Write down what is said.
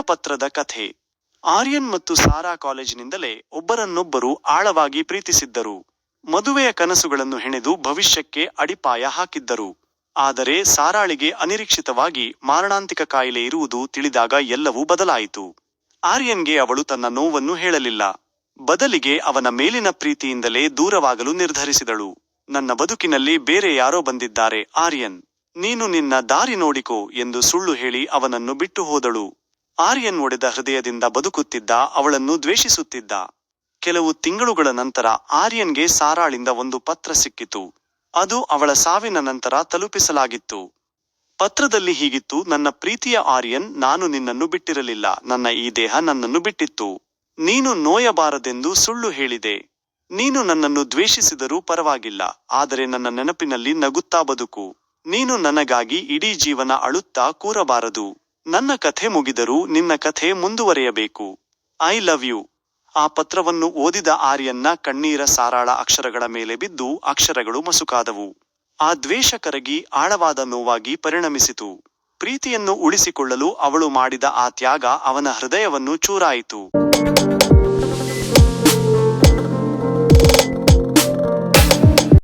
ಪತ್ರದ ಕಥೆ. ಆರ್ಯನ್ ಮತ್ತು ಸಾರಾ ಕಾಲೇಜಿನಿಂದಲೇ ಒಬ್ಬರನ್ನೊಬ್ಬರು ಆಳವಾಗಿ ಪ್ರೀತಿಸಿದ್ದರು. ಮದುವೆಯ ಕನಸುಗಳನ್ನು ಹೆಣೆದು ಭವಿಷ್ಯಕ್ಕೆ ಅಡಿಪಾಯ ಹಾಕಿದ್ದರು. ಆದರೆ ಸಾರಾಳಿಗೆ ಅನಿರೀಕ್ಷಿತವಾಗಿ ಮಾರಣಾಂತಿಕ ಕಾಯಿಲೆ ಇರುವುದು ತಿಳಿದಾಗ ಎಲ್ಲವೂ ಬದಲಾಯಿತು. ಆರ್ಯನ್ಗೆ ಅವಳು ತನ್ನ ನೋವನ್ನು ಹೇಳಲಿಲ್ಲ. ಬದಲಿಗೆ ಅವನ ಮೇಲಿನ ಪ್ರೀತಿಯಿಂದಲೇ ದೂರವಾಗಲು ನಿರ್ಧರಿಸಿದಳು. ನನ್ನ ಬದುಕಿನಲ್ಲಿ ಬೇರೆ ಯಾರೋ ಬಂದಿದ್ದಾರೆ ಆರ್ಯನ್. ನೀನು ನಿನ್ನ ದಾರಿ ನೋಡಿಕೋ ಎಂದು ಸುಳ್ಳು ಹೇಳಿ ಅವನನ್ನು ಬಿಟ್ಟು ಹೋದಳು. ಆರ್ಯನ್ ಒಡೆದ ಹೃದಯದಿಂದ ಬದುಕುತ್ತಿದ್ದ, ಅವಳನ್ನು ದ್ವೇಷಿಸುತ್ತಿದ್ದ. ಕೆಲವು ತಿಂಗಳುಗಳ ನಂತರ ಆರ್ಯನ್ಗೆ ಸಾರಾಳಿಂದ ಒಂದು ಪತ್ರ ಸಿಕ್ಕಿತು. ಅದು ಅವಳ ಸಾವಿನ ನಂತರ ತಲುಪಿಸಲಾಗಿತ್ತು. ಪತ್ರದಲ್ಲಿ ಹೀಗಿತ್ತು: ನನ್ನ ಪ್ರೀತಿಯ ಆರ್ಯನ್, ನಾನು ನಿನ್ನನ್ನು ಬಿಟ್ಟಿರಲಿಲ್ಲ. ನನ್ನ ಈ ದೇಹ ನನ್ನನ್ನು ಬಿಟ್ಟಿತ್ತು. ನೀನು ನೋಯಬಾರದೆಂದು ಸುಳ್ಳು ಹೇಳಿದೆ. ನೀನು ನನ್ನನ್ನು ದ್ವೇಷಿಸಿದರೂ ಪರವಾಗಿಲ್ಲ, ಆದರೆ ನನ್ನ ನೆನಪಿನಲ್ಲಿ ನಗುತ್ತಾ ಬದುಕು. ನೀನು ನನಗಾಗಿ ಇಡೀ ಜೀವನ ಅಳುತ್ತಾ ಕೂರಬಾರದು. ನನ್ನ ಕಥೆ ಮುಗಿದರೂ ನಿನ್ನ ಕಥೆ ಮುಂದುವರೆಯಬೇಕು. I love you. ಆ ಪತ್ರವನ್ನು ಓದಿದ ಆರ್ಯನ್ನ ಕಣ್ಣೀರ ಸಾರಾಳ ಅಕ್ಷರಗಳ ಮೇಲೆ ಬಿದ್ದು ಅಕ್ಷರಗಳು ಮಸುಕಾದವು. ಆ ದ್ವೇಷ ಕರಗಿ ಆಳವಾದ ನೋವಾಗಿ ಪರಿಣಮಿಸಿತು. ಪ್ರೀತಿಯನ್ನು ಉಳಿಸಿಕೊಳ್ಳಲು ಅವಳು ಮಾಡಿದ ಆ ತ್ಯಾಗ ಅವನ ಹೃದಯವನ್ನು ಚೂರಾಯಿತು.